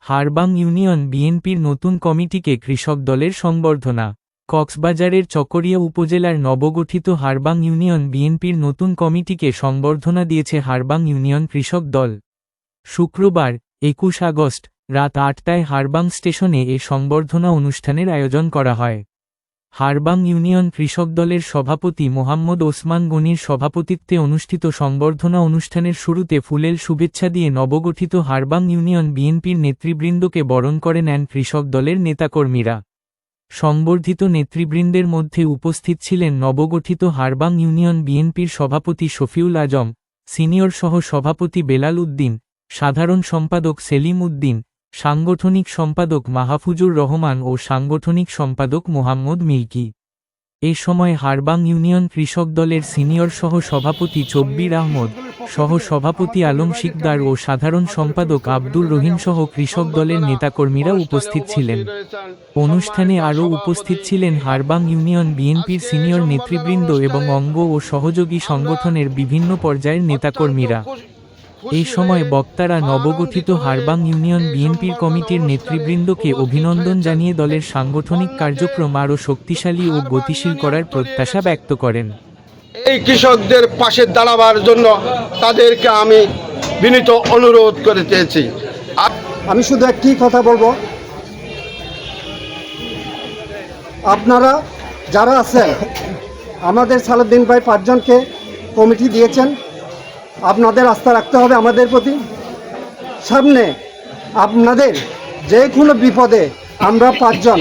Harbang union বিএনপির নতুন কমিটিকে কৃষক দলের সংবর্ধনা। কক্সবাজারের চকরিয়া উপজেলার নবগঠিত হারবাং ইউনিয়ন বিএনপির নতুন কমিটিকে সংবর্ধনা দিয়েছে হারবাং ইউনিয়ন কৃষক দল। শুক্রবার ২১ আগস্ট রাত ৮টায় হারবাং স্টেশনে এ সংবর্ধনা অনুষ্ঠানের আয়োজন করা হয়। হারবাং ইউনিয়ন কৃষক দলের সভাপতি মোহাম্মদ ওসমান গনির সভাপতিত্বে অনুষ্ঠিত সংবর্ধনা অনুষ্ঠানের শুরুতে ফুলেল শুভেচ্ছা দিয়ে নবগঠিত হারবাং ইউনিয়ন বিএনপির নেতৃবৃন্দকে বরণ করে নেন কৃষক দলের নেতাকর্মীরা। সংবর্ধিত নেতৃবৃন্দের মধ্যে উপস্থিত ছিলেন নবগঠিত হারবাং ইউনিয়ন বিএনপির সভাপতি শফিউল আজম, সিনিয়র সহ সভাপতি বেলাল উদ্দিন, সাধারণ সম্পাদক সেলিম উদ্দিন, সাংগঠনিক সম্পাদক মাহফুজুর রহমান ও সাংগঠনিক সম্পাদক মোহাম্মদ মিল্কি। এ সময় হারবাং ইউনিয়ন কৃষক দলের সিনিয়র সহ সভাপতি চব্বির আহমদ, সহ সভাপতি আলম শিকদার ও সাধারণ সম্পাদক আব্দুর রহিম সহ কৃষক দলের নেতাকর্মীরা উপস্থিত ছিলেন। অনুষ্ঠানে আরও উপস্থিত ছিলেন হারবাং ইউনিয়ন বিএনপির সিনিয়র নেতৃবৃন্দ এবং অঙ্গ ও সহযোগী সংগঠনের বিভিন্ন পর্যায়ের নেতাকর্মীরা। এই সময় বক্তারা নবগঠিত হারবাং ইউনিয়ন বিএনপির কমিটির নেতৃবৃন্দকে অভিনন্দন জানিয়ে দলের সাংগঠনিক কার্যক্রম আরও শক্তিশালী ও গতিশীল করার প্রত্যাশা ব্যক্ত করেন। এই কৃষকদের পাশে দাঁড়াবার জন্য তাদেরকে আমি বিনীত অনুরোধ করে চেয়েছি। আমি শুধু একটি কথা বলবো, আপনারা যারা আছেন, আমাদের সালাউদ্দিন ভাই 5 জনকে কমিটি দিয়েছেন, আপনাদের আস্থা রাখতে হবে আমাদের প্রতি। সামনে আপনাদের যে কোনো বিপদে আমরা 5 জন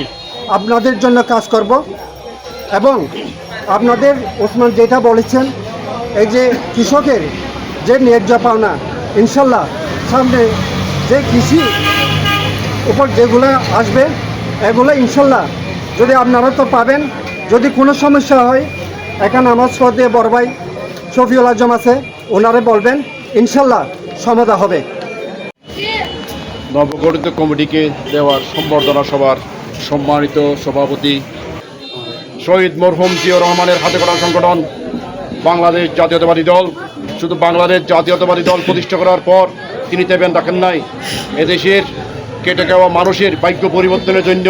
আপনাদের জন্য কাজ করব এবং আপনাদের ওসমান যেটা বলেছেন, এই যে কৃষকের যে ন্যায্য পাওনা, ইনশাল্লাহ সামনে যে কৃষি উপর যেগুলো আসবে এগুলো ইনশাল্লাহ যদি আপনারা তো পাবেন। যদি কোনো সমস্যা হয় এখানে আমার শ্রদ্ধেয় বড় ভাই শফিউল আজম আছে, ওনারে বলবেন, ইনশাল্লাহ সমাধান হবে। নবগঠিত কমিটিকে দেওয়ার সম্বর্ধনা সভার সম্মানিত সভাপতি শহীদ মরহুম জিয়াউর রহমানের হাতে গড়া সংগঠন বাংলাদেশ জাতীয়তাবাদী দল। শুধু বাংলাদেশ জাতীয়তাবাদী দল প্রতিষ্ঠা করার পর তিনি দেবেন রাখেন নাই, এদেশের কেটে যাওয়া মানুষের ভাগ্য পরিবর্তনের জন্য,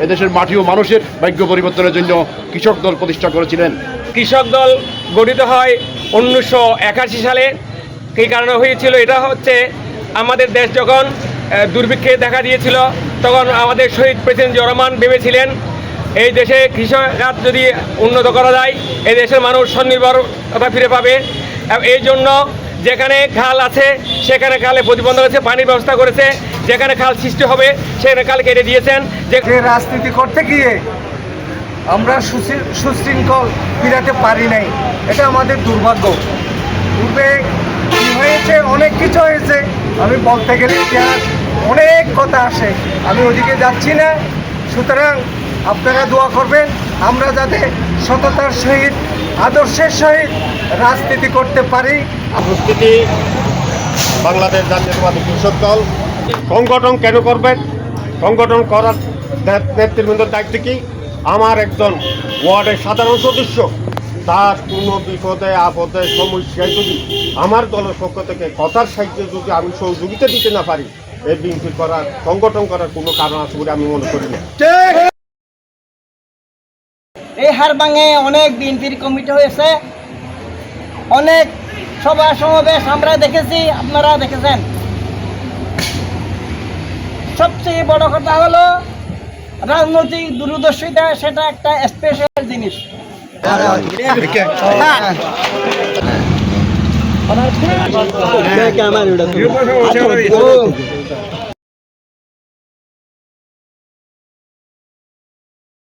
এদেশের মাটি ও মানুষের ভাগ্য পরিবর্তনের জন্য কৃষক দল প্রতিষ্ঠা করেছিলেন। কৃষক দল গঠিত হয় 1981 সালে। কী কারণে হয়েছিল? এটা হচ্ছে আমাদের দেশ যখন দুর্ভিক্ষে দেখা দিয়েছিল, তখন আমাদের শহীদ প্রেসিডেন্ট জিয়াউর রহমান ভেবেছিলেন এই দেশে কৃষিকাজ যদি উন্নত করা যায় এই দেশের মানুষ স্বনির্ভরতা ফিরে পাবে। এই জন্য যেখানে খাল আছে সেখানে খালে প্রতিবন্ধক আছে, পানির ব্যবস্থা করেছে, যেখানে খাল সৃষ্টি হবে সেখানে খাল কেটে দিয়েছেন। যে রাজনীতি করতে গিয়ে আমরা সুশৃঙ্খল ফিরাতে পারি নাই, এটা আমাদের দুর্ভাগ্য। পূর্বে কী হয়েছে, অনেক কিছু হয়েছে, আমি বলতে গেলে ইতিহাস অনেক কথা আসে, আমি ওদিকে যাচ্ছি না। সুতরাং আপনারা দোয়া করবেন আমরা যাতে সততার সহিত আদর্শের সহিত রাজনীতি করতে পারি। উপস্থিতি বাংলাদেশ জাতীয়তাবাদী কৃষক দল সংগঠন কেন করবেন? সংগঠন করার নেতৃবৃন্দের দায়িত্ব কি? আমার একজন ওয়ার্ডের সাধারণ সদস্য তার কোনো বিপদে আপদে সমস্যায় যদি আমার দলের পক্ষ থেকে কথার সাহায্যে যদি আমি সহযোগিতা দিতে না পারি, এই বিএনপি করার সংগঠন করার কোনো কারণ আছে বলে আমি মনে করি না। এই হারবাঙে অনেক বিএনপির কমিটি হয়েছে, অনেক সভা সমাবেশ আমরা দেখেছি, আপনারা দেখেছেন। সবচেয়ে বড় কথা হলো রাজনৈতিক দূরদর্শিতা, সেটা একটা স্পেশাল জিনিস।